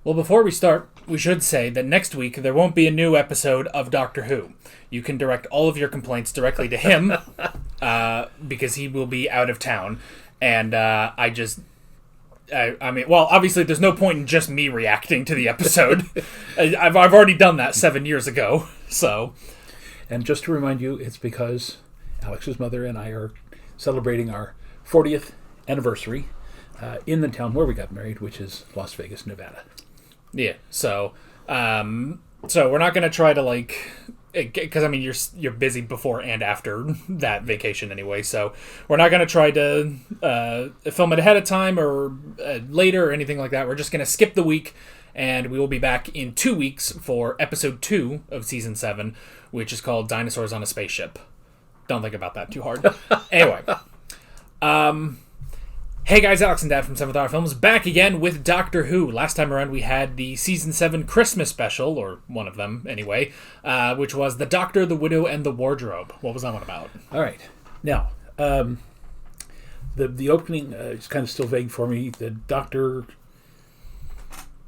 Well, before we start, we should say that next week there won't be a new episode of Doctor Who. You can direct all of your complaints directly to him because he will be out of town. And I mean, well, obviously there's no point in just me reacting to the episode. I've already done that 7 years ago, so... And just to remind you, it's because Alex's mother and I are celebrating our 40th anniversary in the town where we got married, which is Las Vegas, Nevada. Yeah, so we're not going to try to, because, I mean, you're busy before and after that vacation anyway, so we're not going to try to film it ahead of time or later or anything like that. We're just going to skip the week, and we will be back in 2 weeks for episode 2 of season 7, which is called Dinosaurs on a Spaceship. Don't think about that too hard. Anyway. Hey guys, Alex and Dad from 7th Hour Films, back again with Doctor Who. Last time around we had the Season 7 Christmas special, or one of them anyway, which was The Doctor, the Widow, and the Wardrobe. What was that one about? Alright, now, the opening is kind of still vague for me. The Doctor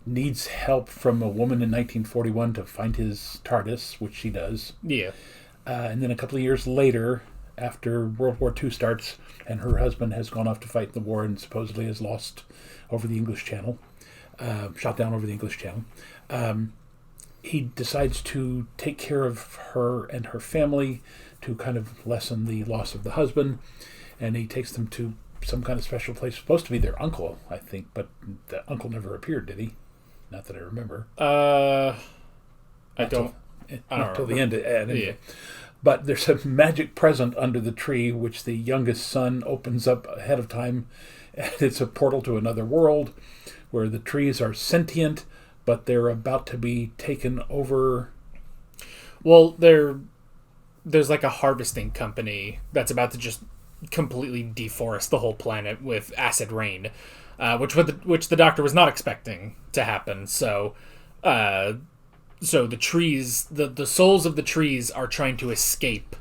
needs help from a woman in 1941 to find his TARDIS, which she does. Yeah. And then a couple of years later, after World War II starts, and her husband has gone off to fight the war and supposedly is lost over the English Channel, shot down over the English Channel. He decides to take care of her and her family to kind of lessen the loss of the husband, and he takes them to some kind of special place. Supposed to be their uncle, I think, but the uncle never appeared, did he? Not that I remember. I don't Not till the end. Anyway. Yeah. But there's a magic present under the tree, which the youngest son opens up ahead of time. And it's a portal to another world where the trees are sentient, but they're about to be taken over. Well, there's like a harvesting company that's about to just completely deforest the whole planet with acid rain, which the Doctor was not expecting to happen. So the trees, the souls of the trees are trying to escape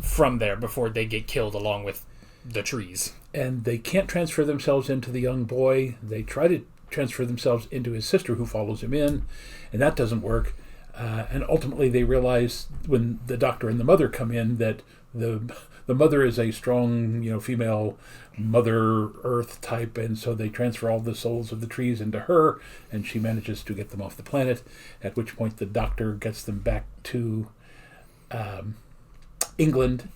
from there before they get killed along with the trees. And they can't transfer themselves into the young boy. They try to transfer themselves into his sister, who follows him in, and that doesn't work. And ultimately they realize when the Doctor and the mother come in that the mother is a strong, female Mother Earth type, and so they transfer all the souls of the trees into her, and she manages to get them off the planet, at which point the Doctor gets them back to England,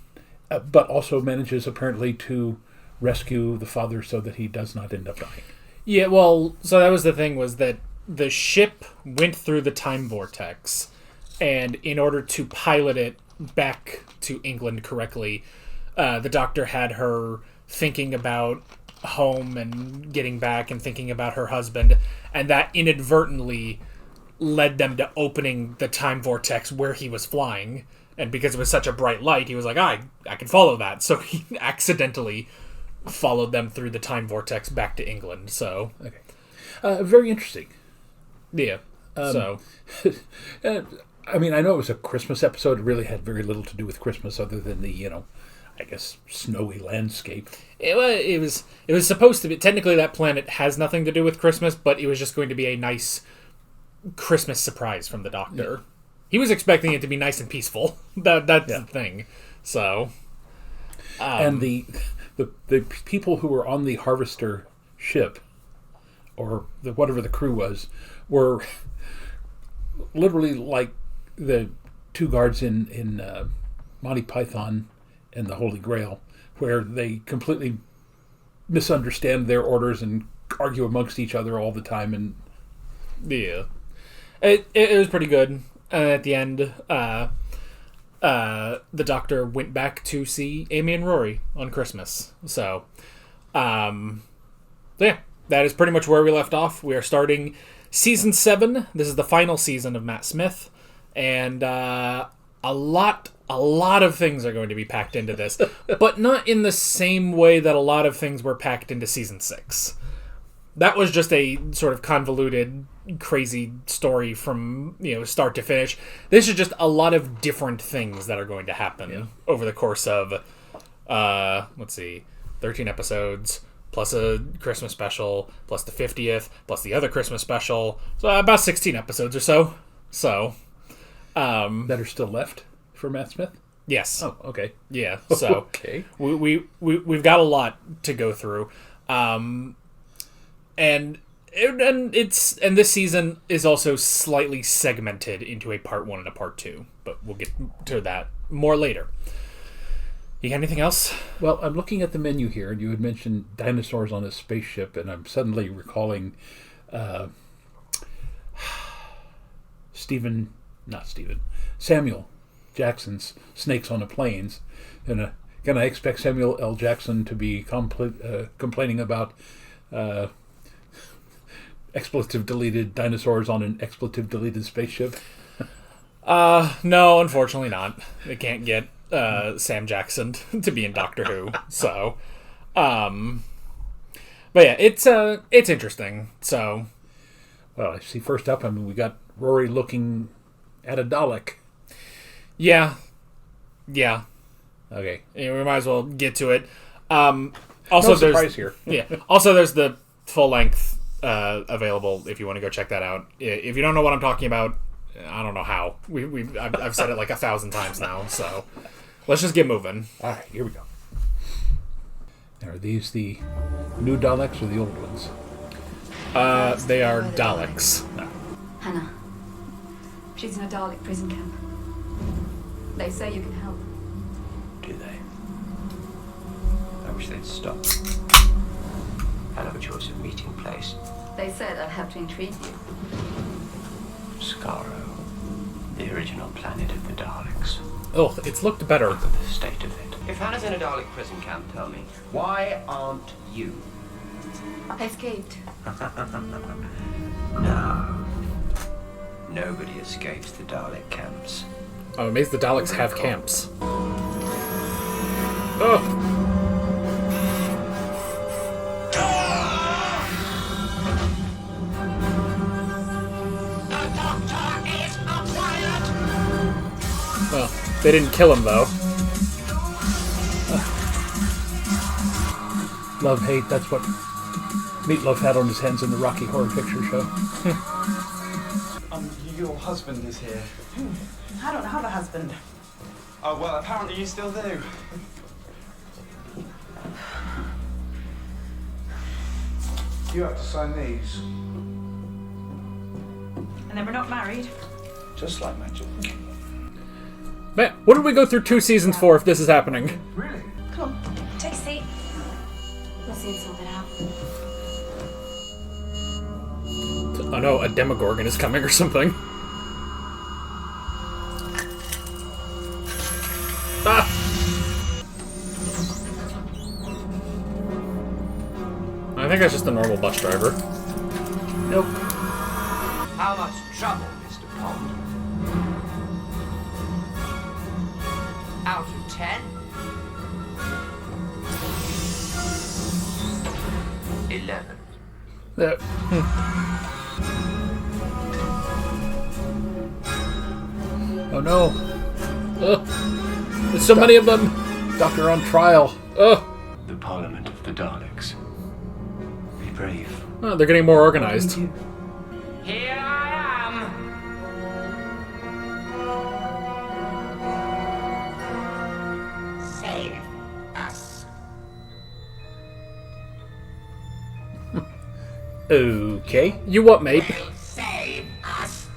but also manages apparently to rescue the father so that he does not end up dying. Yeah, well, so that was the thing, was that the ship went through the time vortex, and in order to pilot it back to England correctly, the Doctor had her thinking about home and getting back and thinking about her husband, and that inadvertently led them to opening the time vortex where he was flying. And because it was such a bright light, he was like, I can follow that. So he accidentally followed them through the time vortex back to England. So, okay. Very interesting. Yeah. I mean, I know it was a Christmas episode. It really had very little to do with Christmas other than the, I guess, snowy landscape. It was supposed to be. Technically, that planet has nothing to do with Christmas, but it was just going to be a nice Christmas surprise from the Doctor. Yeah. He was expecting it to be nice and peaceful. That's the thing. So, and the people who were on the Harvester ship, or whatever the crew was, were literally like the two guards in Monty Python and the Holy Grail, where they completely misunderstand their orders and argue amongst each other all the time. And yeah, it was pretty good. At the end, the Doctor went back to see Amy and Rory on Christmas. So, yeah, that is pretty much where we left off. We are starting season 7. This is the final season of Matt Smith, and a lot of things are going to be packed into this, but not in the same way that a lot of things were packed into season 6. That was just a sort of convoluted, crazy story from start to finish. This is just a lot of different things that are going to happen over the course of 13 episodes plus a Christmas special, plus the 50th, plus the other Christmas special. So about 16 episodes or so. So, that are still left for Matt Smith? Yes. Oh, okay. Yeah. So okay. We've got a lot to go through. And this season is also slightly segmented into a part 1 and a part 2, but we'll get to that more later. You got anything else? Well, I'm looking at the menu here, and you had mentioned dinosaurs on a spaceship, and I'm suddenly recalling Samuel Jackson's Snakes on the Plains. And again, I expect Samuel L. Jackson to be complaining about expletive-deleted dinosaurs on an expletive-deleted spaceship. No, unfortunately not. They can't get Sam Jackson to be in Doctor Who. So, but yeah, it's interesting. So, well, I see. First up, we got Rory looking at a Dalek. Yeah. Okay. We might as well get to it. Also, no surprise here. Yeah. Also, there's the full length available if you want to go check that out. If you don't know what I'm talking about, I don't know how. I've said it like 1,000 times now. So let's just get moving. All right, here we go. Are these the new Daleks or the old ones? They are Daleks. Hannah. She's in a Dalek prison camp. They say you can help. Do they? I wish they'd stop. Hell of a choice of meeting place. They said I'd have to entreat you. Skaro, the original planet of the Daleks. Oh, it's looked better. Look at the state of it. If Hannah's in a Dalek prison camp, tell me, why aren't you? I escaped. No. Nobody escapes the Dalek camps. I'm amazed the Daleks have camps. Oh! Well, they didn't kill him, though. Love, hate, that's what Meatloaf had on his hands in the Rocky Horror Picture Show. Your husband is here. I don't have a husband. Oh, well, apparently you still do. You have to sign these. And then we're not married. Just like magic. Man, what did we go through 2 seasons for if this is happening? Really? Come on, take a seat. We'll see and sort it out. Oh no, a Demogorgon is coming or something. Ah! I think that's just a normal bus driver. Nope. How much trouble, Mr. Pond? Out of 10? 11. Oh no. There's so many of them. Doctor on trial. Oh, The Parliament of the Daleks. Be brave. oh, they're getting more organized. Here I am! Save us. Okay. You what, mate? Save us.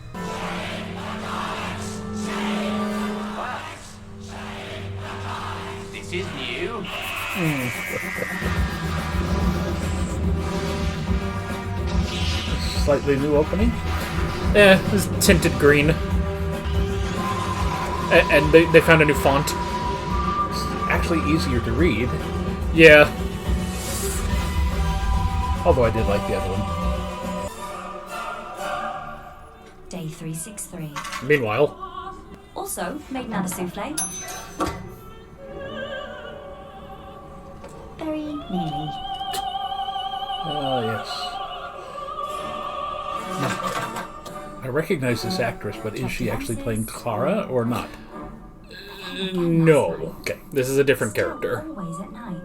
This is new. Slightly new opening. It's tinted green. And they found a new font. Actually easier to read. Yeah. Although I did like the other one. Day 363. Meanwhile, Also, made another souffle. Very nearly. Yes. I recognize this actress, but is she actually playing Clara or not? no. Okay, this is a different character. Always at night.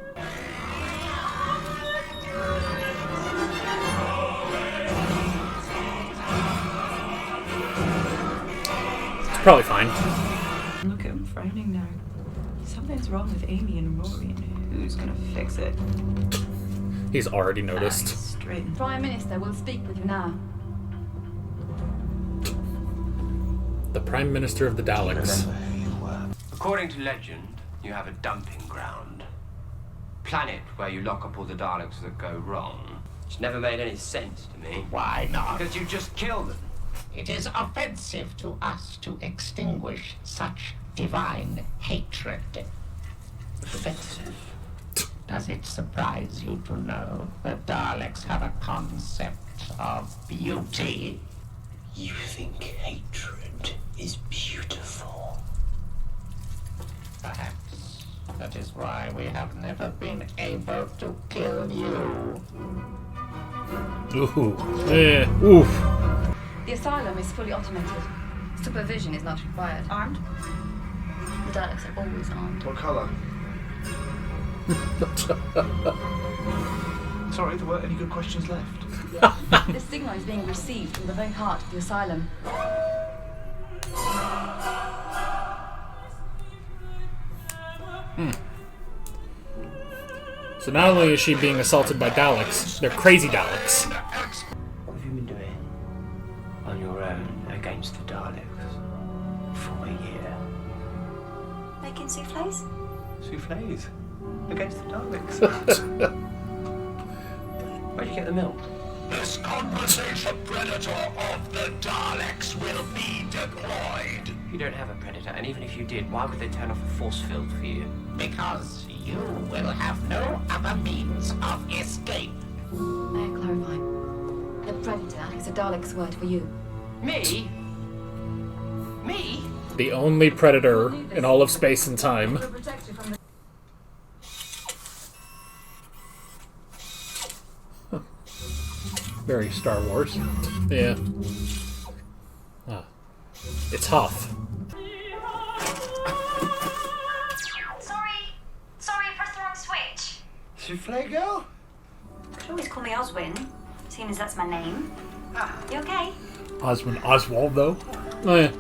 Probably fine. Look at him frowning now. Something's wrong with Amy and Rory, and who's gonna fix it? He's already noticed. Straight. Prime Minister will speak with you now. The Prime Minister of the Daleks. Remember who you were. According to legend, you have a dumping ground. Planet where you lock up all the Daleks that go wrong. It's never made any sense to me. Why not? Because you just kill them. It is offensive to us to extinguish such divine hatred. Offensive. Does it surprise you to know that Daleks have a concept of beauty? You think hatred is beautiful? Perhaps that is why we have never been able to kill you. Ooh. Oof. The asylum is fully automated. Supervision is not required. Armed? The Daleks are always armed. What colour? Sorry, there weren't any good questions left. This signal is being received from the very heart of the asylum. So not only is she being assaulted by Daleks, they're crazy Daleks. What have you been doing on your own against the Daleks for a year? Making souffles? Souffles against the Daleks. Where'd you get the milk? This conversation predator of the Daleks will be deployed. You don't have a predator, and even if you did, why would they turn off a force field for you? Because you will have no other means of escape. May I clarify? The predator is a Dalek's word for you. Me? Me? The only predator in all of space and time. We'll protect you from the... Very Star Wars. Yeah. Ah. It's Hoth. Sorry, I pressed the wrong switch. Souffle girl? You could always call me Oswin, seeing as that's my name. You okay? Osmond Oswald, though. Oh yeah.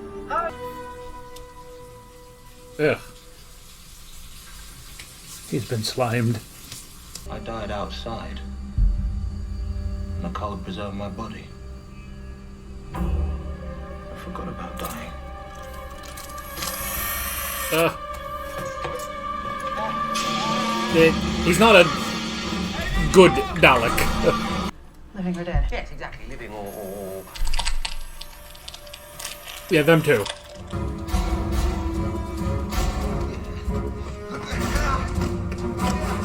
Ugh. He's been slimed. I died outside. And the cold preserved my body. I forgot about dying. He's not a good Dalek. Living or dead? Yes, exactly. Living or... Yeah, them too.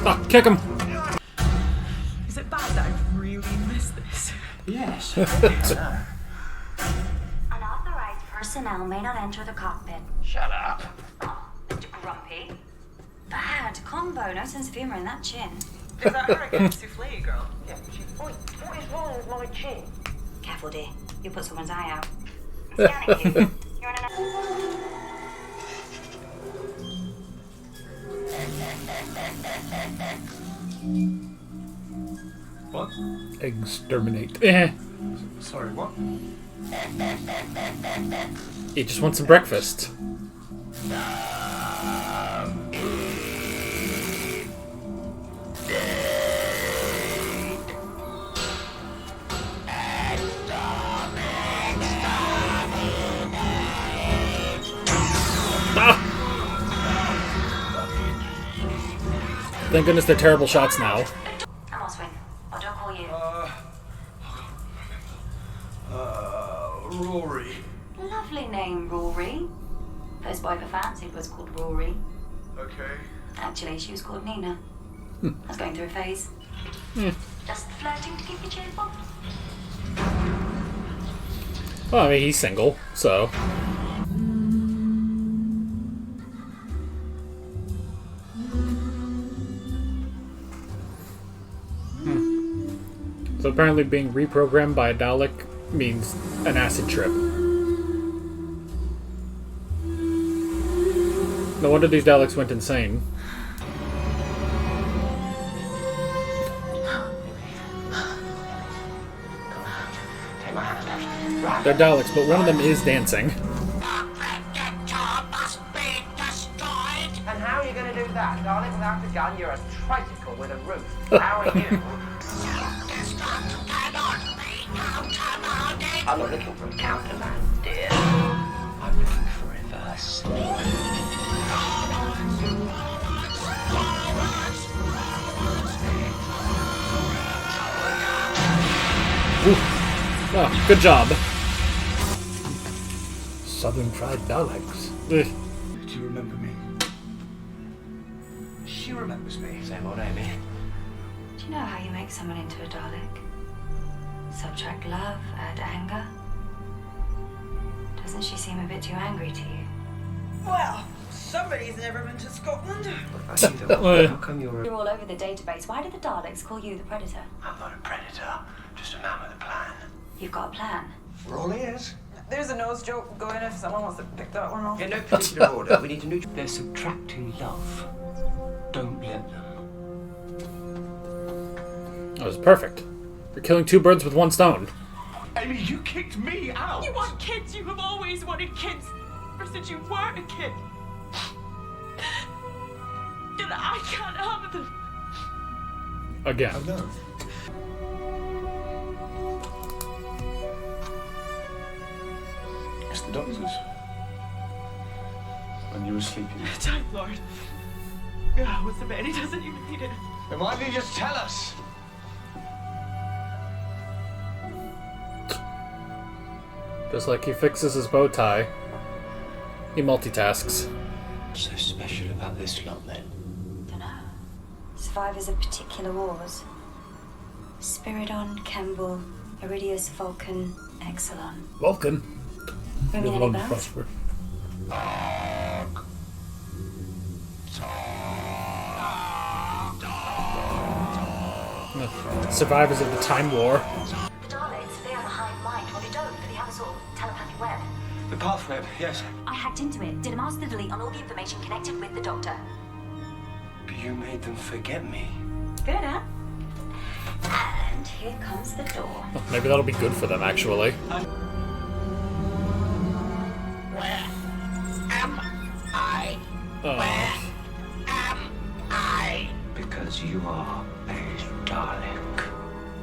Ah, kick him. Is it bad that I've really missed this? Yes. Unauthorized personnel may not enter the cockpit. Shut up. Oh, grumpy. Bad combo, no sense of humor in that chin. Is that her again, souffle girl? Yeah, what is wrong with my chin? Careful, dear. You'll put someone's eye out. I'm scanning you. You're in What? Exterminate. Eh. Sorry, what? He just wants some breakfast. Thank goodness they're terrible shots now. I'm Oswin. What do I call you? Rory. Lovely name, Rory. First boy I ever fancied was called Rory. Okay. Actually, she was called Nina. I was going through a phase. Just flirting to keep you cheerful. Well, I mean, he's single, so. So apparently being reprogrammed by a Dalek means an acid trip. No wonder these Daleks went insane. Take my hand out. Right. They're Daleks, but one of them is dancing. without a gun, you're as tricycle with a roof. How are you? I'm not looking for a countermand, dear. I'm looking for reverse. Oh, good job. Southern Fried Daleks. Ugh. Do you remember me? She remembers me. Same old Amy. Do you know how you make someone into a Dalek? Subtract love, add anger. Doesn't she seem a bit too angry to you? Well, somebody's never been to Scotland. How come you're You're all over the database. Why do the Daleks call you the Predator? I'm not a predator, just a man with a plan. You've got a plan. We're all ears. There's a nose joke going if someone wants to pick that one off. In no particular order, we need to neutral. They're subtracting love. Don't let them. That was perfect. You're killing two birds with one stone. Amy, you kicked me out. You want kids. You have always wanted kids. Ever since you were a kid. And I can't have them. Again. Oh, no. It's the doctors. When you were sleeping. Time Lord. Yeah, what's the man? He doesn't even need it. Then why didn't you just tell us? Just like he fixes his bow tie, he multitasks. What's so special about this lot then? Dunno. Survivors of particular wars. Spiridon, Kemble, Iridius, Vulcan, Exelon. Vulcan. Ring Live any long and bells? prosper. Survivors of the Time War. The Daleks, they have a hive mind. Well, they don't, but they have a sort of telepathic web. The path web, yes. I hacked into it, did a master delete on all the information connected with the Doctor. But you made them forget me. Good, huh? And here comes the door. Maybe that'll be good for them, actually. Where am I? Oh. Am I? Because you are a Dalek.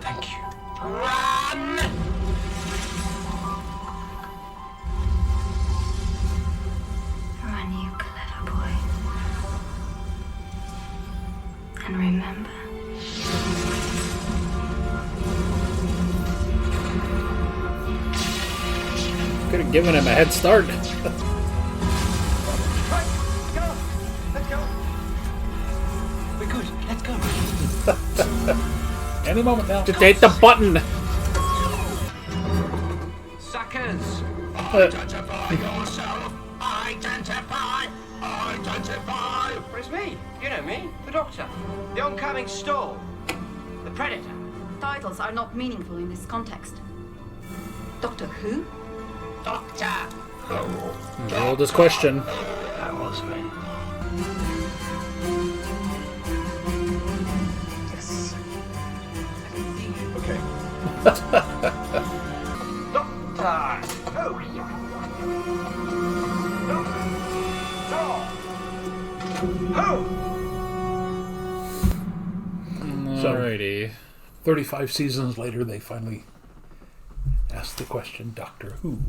Thank you. Run! Run, you clever boy. And remember, Could have given him a head start. Let's go. We're good. Let's go. Any moment now. Just hit the button. Suckers! Identify yourself! Identify! Identify! It's me. You know me. The Doctor. The oncoming storm. The Predator. Titles are not meaningful in this context. Doctor Who? Doctor! The oldest question. That was me. Yes. Okay. Doctor! Oh. Alrighty. 35 seasons later, they finally asked the question, Doctor Who?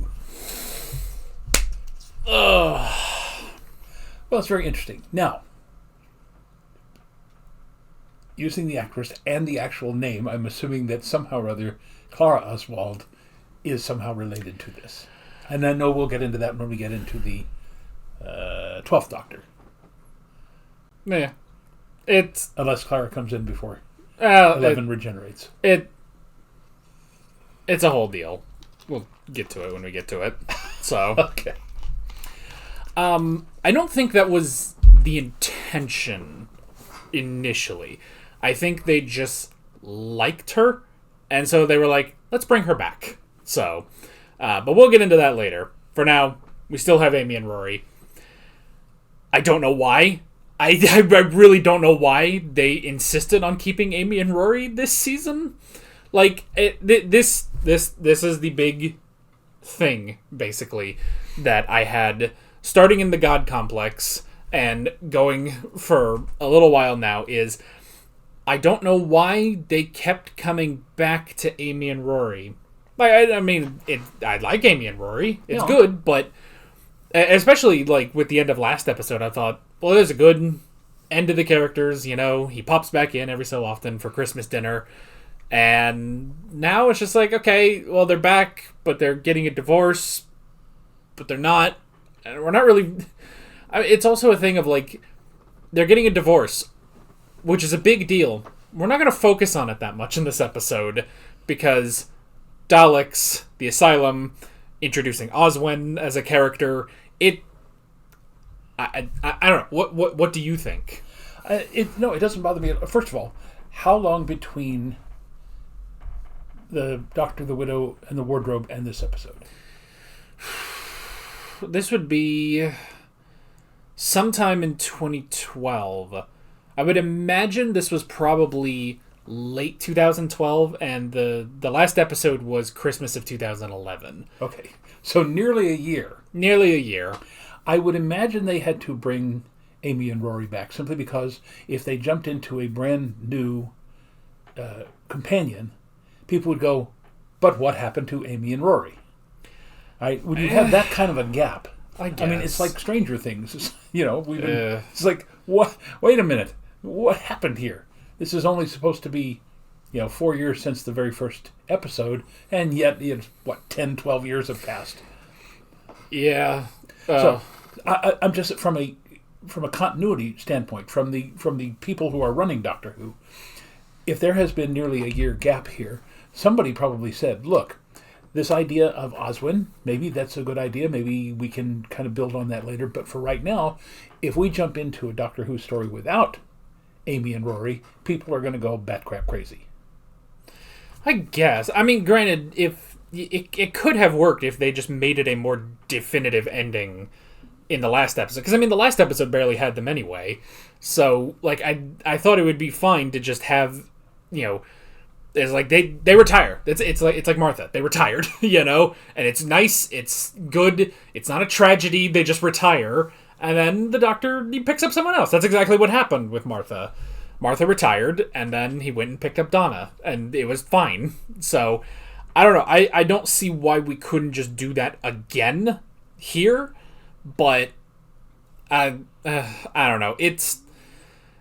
Well, it's very interesting. Now, using the actress and the actual name, I'm assuming that somehow or other Clara Oswald is somehow related to this. And I know we'll get into that when we get into the 12th Doctor. Yeah. It's Unless Clara comes in before 11 11 regenerates. it's a whole deal. We'll get to it when we get to it. So Okay. I don't think that was the intention initially. I think they just liked her, and so they were like, let's bring her back. So, but we'll get into that later. For now, we still have Amy and Rory. I don't know why. I really don't know why they insisted on keeping Amy and Rory this season. Like, this is the big thing, basically, that I had starting in the God Complex, and going for a little while now, is I don't know why they kept coming back to Amy and Rory. I mean, I like Amy and Rory. It's good, but especially like with the end of last episode, I thought, well, there's a good end to the characters. You know, he pops back in every so often for Christmas dinner, and now it's just like, okay, well, they're back, but they're getting a divorce, but they're not, and we're not really. It's also a thing of like, they're getting a divorce, which is a big deal. We're not going to focus on it that much in this episode because Daleks, the Asylum, introducing Oswin as a character. I don't know. What do you think? It doesn't bother me. First of all, how long between the Doctor, the Widow, and the Wardrobe and this episode? This would be sometime in 2012. I would imagine this was probably late 2012, and the last episode was Christmas of 2011. Okay, so nearly a year. Nearly a year. I would imagine they had to bring Amy and Rory back simply because if they jumped into a brand new companion, people would go, but what happened to Amy and Rory? When you have that kind of a gap, I mean, it's like Stranger Things. It's like, what? Wait a minute. What happened here? This is only supposed to be, 4 years since the very first episode, and yet, 10, 12 years have passed. Yeah. So, I'm just from a continuity standpoint, from the people who are running Doctor Who, if there has been nearly a year gap here, somebody probably said, look, this idea of Oswin, maybe that's a good idea. Maybe we can kind of build on that later. But for right now, if we jump into a Doctor Who story without Amy and Rory, people are going to go bat crap crazy. I guess. I mean, granted, if it could have worked if they just made it a more definitive ending in the last episode. Because, I mean, the last episode barely had them anyway. So, like, I thought it would be fine to just have, it's like they retire. It's like Martha. They retired, and it's nice. It's good. It's not a tragedy. They just retire, and then the Doctor, he picks up someone else. That's exactly what happened with Martha. Martha retired, and then he went and picked up Donna, and it was fine. So I don't know. I don't see why we couldn't just do that again here, but I don't know.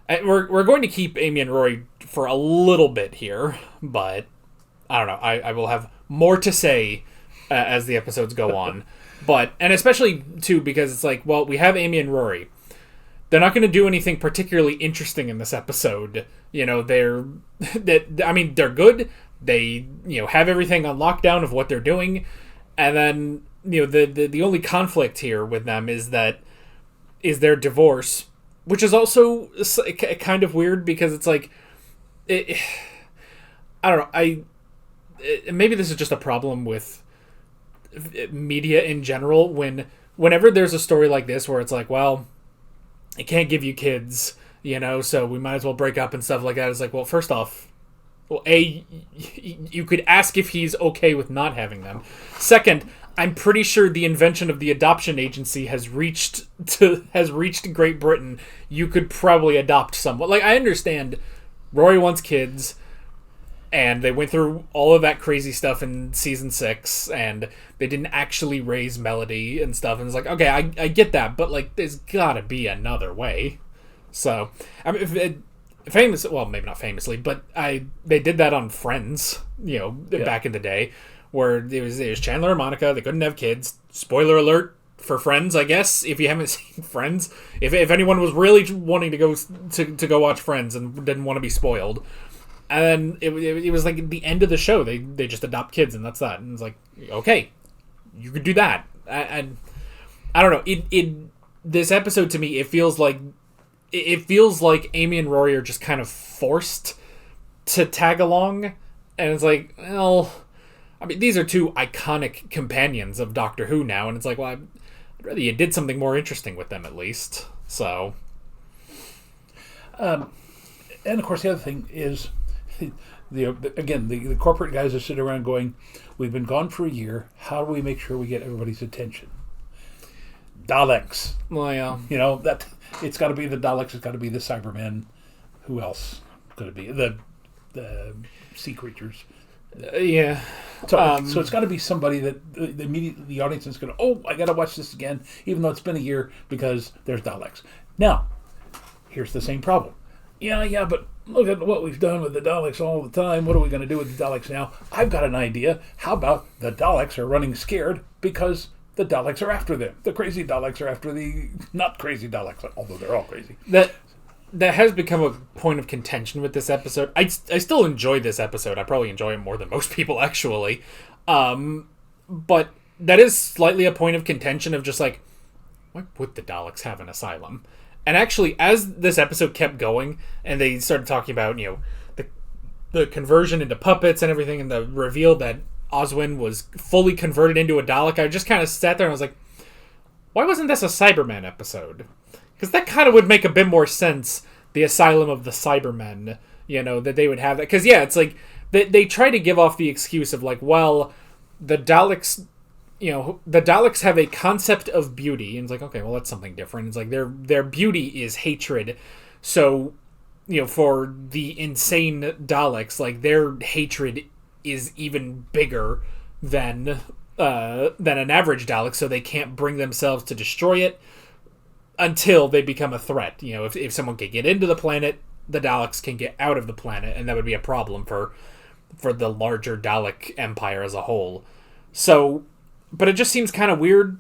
We're going to keep Amy and Rory for a little bit here, but I don't know. I will have more to say as the episodes go on. And especially, too, because it's like, well, we have Amy and Rory. They're not going to do anything particularly interesting in this episode. They're good. They, have everything on lockdown of what they're doing. And then, the only conflict here with them is their divorce, which is also kind of weird because it's like, I don't know. Maybe this is just a problem with media in general. Whenever there's a story like this where it's like, well, it can't give you kids, so we might as well break up and stuff like that. It's like, well, first off, you could ask if he's okay with not having them. Second, I'm pretty sure the invention of the adoption agency has reached Great Britain. You could probably adopt someone. Like, I understand Rory wants kids, and they went through all of that crazy stuff in season 6, and they didn't actually raise Melody and stuff. And it's like, okay, I get that, but like, there's gotta be another way. So, I mean, well, maybe not famously, but they did that on Friends, back in the day, where it was Chandler and Monica. They couldn't have kids. Spoiler alert for Friends, I guess, if you haven't seen Friends. If anyone was really wanting to go watch Friends and didn't want to be spoiled. And then it was like the end of the show. They just adopt kids, and that's that. And it's like, okay, you could do that. And I don't know. This episode, to me, it feels like Amy and Rory are just kind of forced to tag along. And it's like, well, I mean, these are two iconic companions of Doctor Who now, and it's like, well, I'd rather you did something more interesting with them at least. So, and of course, the other thing is, the corporate guys are sitting around going, "We've been gone for a year. How do we make sure we get everybody's attention?" Daleks. Well, yeah. You know, that it's got to be the Daleks. It's got to be the Cybermen. Who else could it be? The sea creatures. Yeah. So it's got to be somebody that immediately the audience is going to, oh, I got to watch this again, even though it's been a year, because there's Daleks. Now, here's the same problem. Yeah, but look at what we've done with the Daleks all the time. What are we going to do with the Daleks now? I've got an idea. How about the Daleks are running scared because the Daleks are after them. The crazy Daleks are after the not crazy Daleks, although they're all crazy. That has become a point of contention with this episode. I still enjoy this episode. I probably enjoy it more than most people, actually. But that is slightly a point of contention of just like, why would the Daleks have an asylum? And actually, as this episode kept going, and they started talking about, the conversion into puppets and everything, and the reveal that Oswin was fully converted into a Dalek, I just kind of sat there and I was like, why wasn't this a Cyberman episode? Because that kind of would make a bit more sense, the Asylum of the Cybermen, that they would have that. Because, yeah, it's like, they try to give off the excuse of, like, well, the Daleks, the Daleks have a concept of beauty. And it's like, okay, well, that's something different. It's like, their beauty is hatred. So, for the insane Daleks, like, their hatred is even bigger than an average Dalek, so they can't bring themselves to destroy it until they become a threat. If someone can get into the planet, the Daleks can get out of the planet, and that would be a problem for the larger Dalek empire as a whole. So, but it just seems kind of weird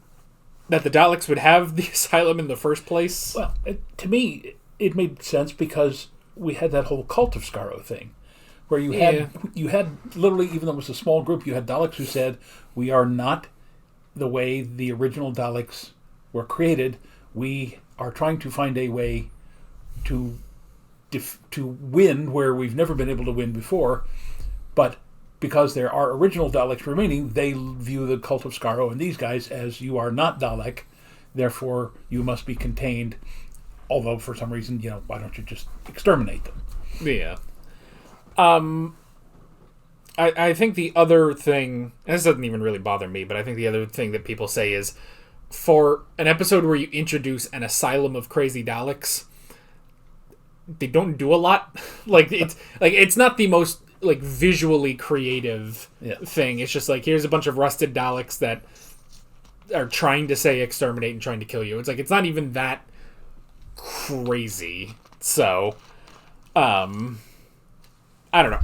that the Daleks would have the asylum in the first place. Well, to me, it made sense because we had that whole Cult of Skaro thing, where you had literally, even though it was a small group, you had Daleks who said, we are not the way the original Daleks were created. We are trying to find a way to win where we've never been able to win before, but because there are original Daleks remaining, they view the Cult of Skaro and these guys as, you are not Dalek, therefore you must be contained, although for some reason, why don't you just exterminate them? Yeah. I think the other thing, and this doesn't even really bother me, but I think the other thing that people say is, for an episode where you introduce an asylum of crazy Daleks, they don't do a lot. It's not the most visually creative thing. It's just like, here's a bunch of rusted Daleks that are trying to say exterminate and trying to kill you. It's like, it's not even that crazy. So, I don't know.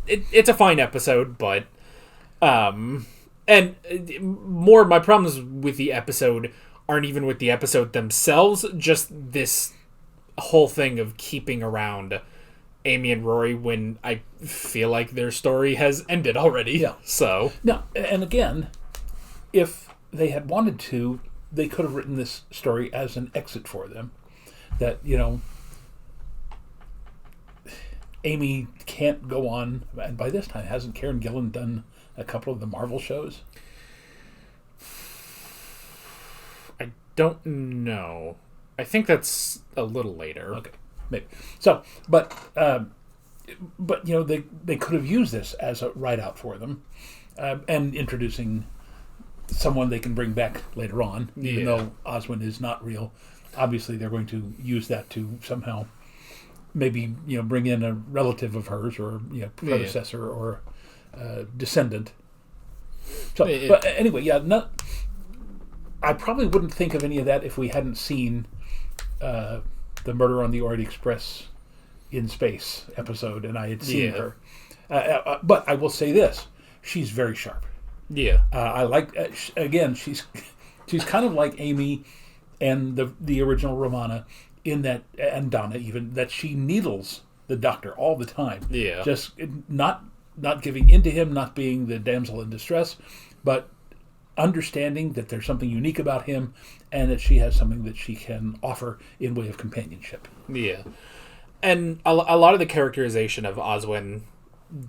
It's a fine episode, but and more of my problems with the episode aren't even with the episode themselves, just this whole thing of keeping around Amy and Rory when I feel like their story has ended already. Yeah. So. No, and again, if they had wanted to, they could have written this story as an exit for them. That, Amy can't go on, and by this time, hasn't Karen Gillan done a couple of the Marvel shows? I don't know. I think that's a little later. Okay, maybe. So, but they could have used this as a write out for them, and introducing someone they can bring back later on, even though Oswin is not real. Obviously, they're going to use that to somehow maybe bring in a relative of hers or predecessor or descendant. So, but anyway, I probably wouldn't think of any of that if we hadn't seen the Murder on the Orient Express in Space episode, and I had seen her. But I will say this: she's very sharp. Yeah, I like. Again, she's kind of like Amy and the original Romana in that, and Donna even, that she needles the Doctor all the time. Yeah, just not giving in to him, not being the damsel in distress, but understanding that there's something unique about him and that she has something that she can offer in way of companionship. Yeah. And a lot of the characterization of Oswin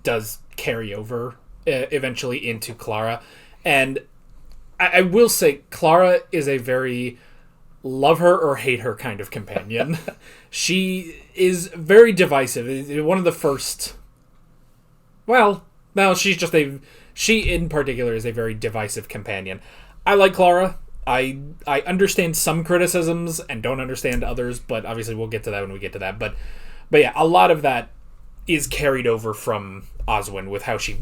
does carry over eventually into Clara. And I will say Clara is a very love her or hate her kind of companion. She is very divisive. One of the first... Well, no, she in particular is a very divisive companion. I like Clara. I understand some criticisms and don't understand others, but obviously we'll get to that when we get to that. But yeah, a lot of that is carried over from Oswin with how she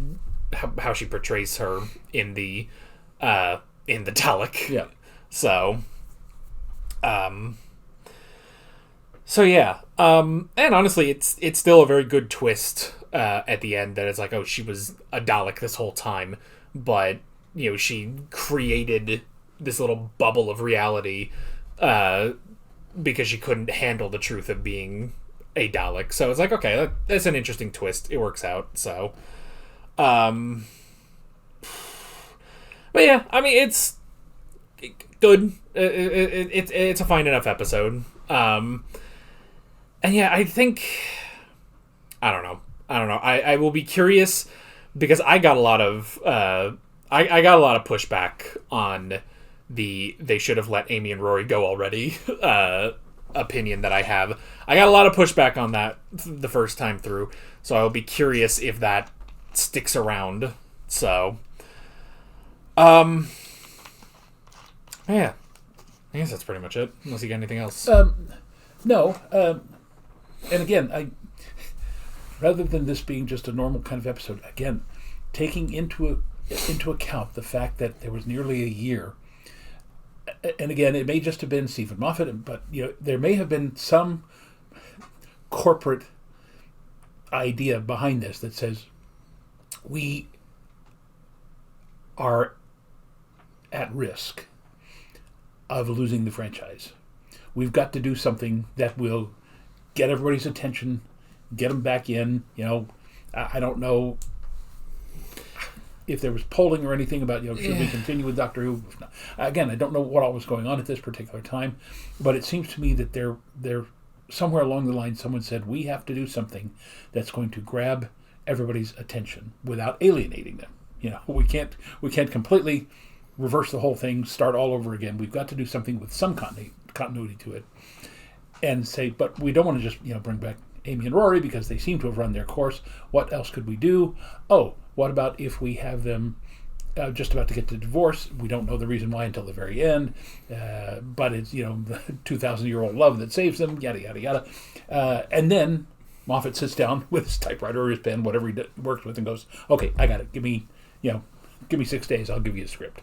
portrays her in the Dalek. Yeah. So yeah. And honestly, it's still a very good twist at the end that it's like, oh, she was a Dalek this whole time, but she created this little bubble of reality because she couldn't handle the truth of being a Dalek. So it's like, okay, that's an interesting twist. It works out. So, but yeah, I mean, it's good. It's a fine enough episode. And yeah, I think, I don't know. I will be curious because I got a lot of I got a lot of pushback on they should have let Amy and Rory go already opinion that I have. I got a lot of pushback on that the first time through, so I'll be curious if that sticks around. So, yeah, I guess that's pretty much it. Unless you got anything else. No. And again, rather than this being just a normal kind of episode, again, taking into account the fact that there was nearly a year, and again, it may just have been Stephen Moffat, but there may have been some corporate idea behind this that says we are at risk of losing the franchise. We've got to do something that will get everybody's attention, get them back in. I don't know if there was polling or anything about, should we continue with Doctor Who? Again, I don't know what all was going on at this particular time, but it seems to me that they're somewhere along the line, someone said, we have to do something that's going to grab everybody's attention without alienating them. We can't completely reverse the whole thing, start all over again. We've got to do something with some continuity to it, and say, but we don't want to just bring back Amy and Rory because they seem to have run their course. What else could we do? Oh, what about if we have them just about to get to divorce? We don't know the reason why until the very end, but it's the 2,000-year-old love that saves them. Yada yada yada, and then Moffat sits down with his typewriter or his pen, whatever he works with, and goes, "Okay, I got it. Give me 6 days. I'll give you a script."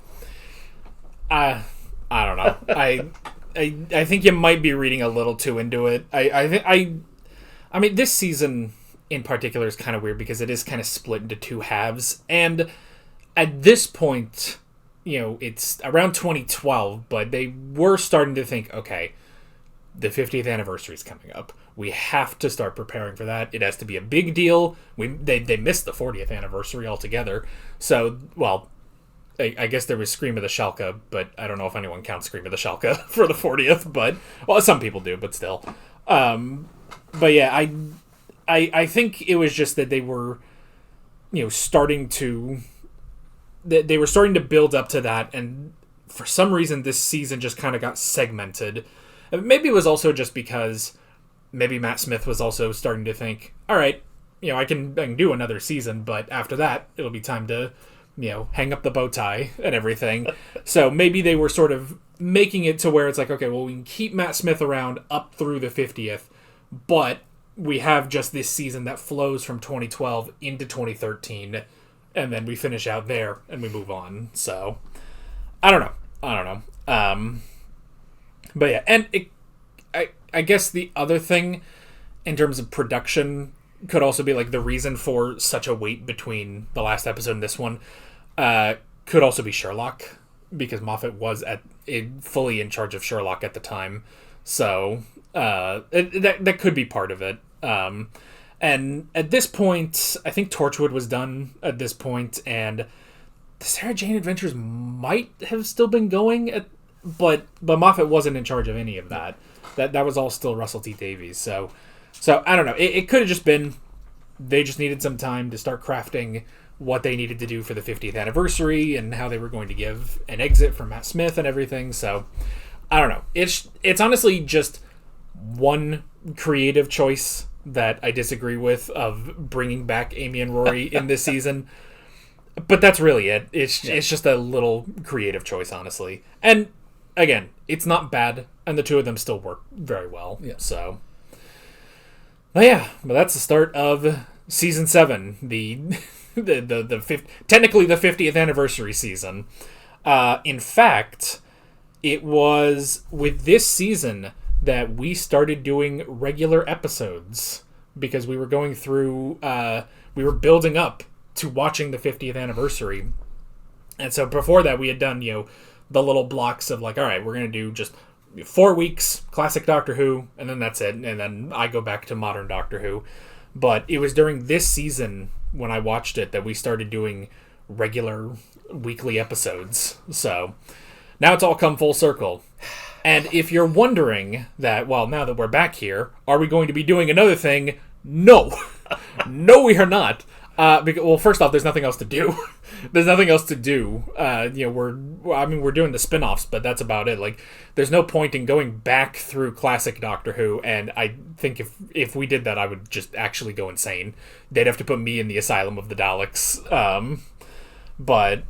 I don't know. I think you might be reading a little too into it. I mean, this season in particular is kind of weird because it is kind of split into two halves, and at this point, it's around 2012, but they were starting to think, okay, the 50th anniversary is coming up. We have to start preparing for that. It has to be a big deal. They missed the 40th anniversary altogether. So, well, I guess there was Scream of the Schalke, but I don't know if anyone counts Scream of the Schalke for the 40th, but, well, some people do, but still. But yeah, I think it was just that they were, starting to build up to that, and for some reason this season just kind of got segmented. Maybe it was also just because maybe Matt Smith was also starting to think, all right, I can do another season, but after that it'll be time to hang up the bow tie and everything. So maybe they were sort of making it to where it's like, okay, well, we can keep Matt Smith around up through the 50th, but we have just this season that flows from 2012 into 2013, and then we finish out there and we move on. So I don't know. But yeah, and I guess the other thing in terms of production could also be like the reason for such a wait between the last episode and this one could also be Sherlock, because Moffat was fully in charge of Sherlock at the time. So that could be part of it. And at this point, I think Torchwood was done at this point, and the Sarah Jane Adventures might have still been going, but Moffat wasn't in charge of any of that. That was all still Russell T Davies. So I don't know. It could have just been they just needed some time to start crafting what they needed to do for the 50th anniversary and how they were going to give an exit for Matt Smith and everything. So I don't know. It's honestly just one creative choice that I disagree with of bringing back Amy and Rory in this season. But that's really it. It's just a little creative choice, honestly. And again, it's not bad, and the two of them still work very well. Yeah. So, but that's the start of season 7, technically the 50th anniversary season. In fact, it was with this season that we started doing regular episodes because we were going through, we were building up to watching the 50th anniversary. And so before that, we had done, the little blocks of like, all right, we're going to do just 4 weeks, classic Doctor Who, and then that's it. And then I go back to modern Doctor Who. But it was during this season when I watched it that we started doing regular weekly episodes. So now it's all come full circle. And if you're wondering that, well, now that we're back here, are we going to be doing another thing? No. No, we are not. Well, first off, there's nothing else to do. There's nothing else to do. We're doing the spin-offs, but that's about it. Like, there's no point in going back through classic Doctor Who, and I think if we did that, I would just actually go insane. They'd have to put me in the Asylum of the Daleks. But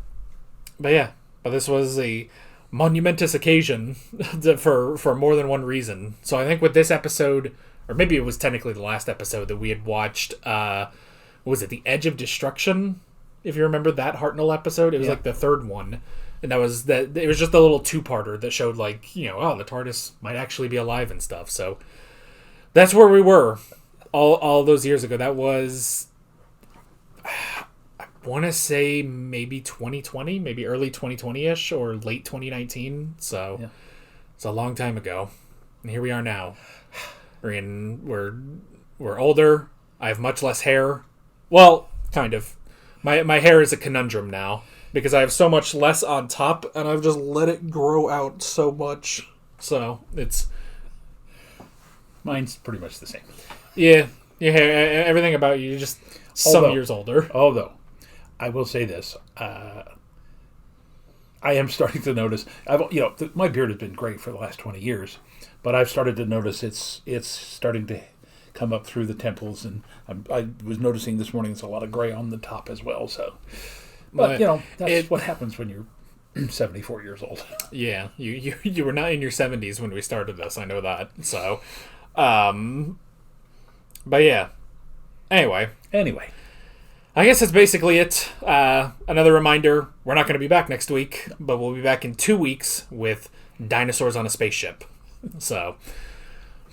this was a monumentous occasion for more than one reason. So I think with this episode, or maybe it was technically the last episode that we had watched, was it The Edge of Destruction? If you remember that Hartnell episode, it was like the third one, and it was just a little two-parter that showed like, the TARDIS might actually be alive and stuff. So that's where we were all those years ago. That was, I want to say maybe 2020, maybe early 2020-ish or late 2019. So it's a long time ago, and here we are now. We're older. I have much less hair. Well, kind of. My hair is a conundrum now because I have so much less on top, and I've just let it grow out so much. So it's mine's pretty much the same. Yeah, your hair, everything about you, you're just some years older. Although, I will say this: I am starting to notice. My beard has been great for the last 20 years, but I've started to notice it's starting to come up through the temples, and I was noticing this morning there's a lot of gray on the top as well. So, but that's what happens when you're 74 years old. Yeah, you were not in your 70s when we started this. I know that. So, but yeah. Anyway, I guess that's basically it. Another reminder: we're not going to be back next week, but we'll be back in 2 weeks with Dinosaurs on a Spaceship. So,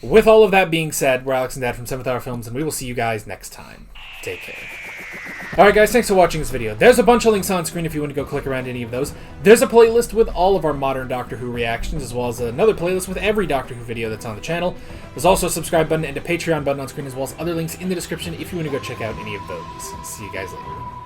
with all of that being said, we're Alex and Dad from 7th Hour Films, and we will see you guys next time. Take care. Alright guys, thanks for watching this video. There's a bunch of links on screen if you want to go click around any of those. There's a playlist with all of our modern Doctor Who reactions, as well as another playlist with every Doctor Who video that's on the channel. There's also a subscribe button and a Patreon button on screen, as well as other links in the description if you want to go check out any of those. See you guys later.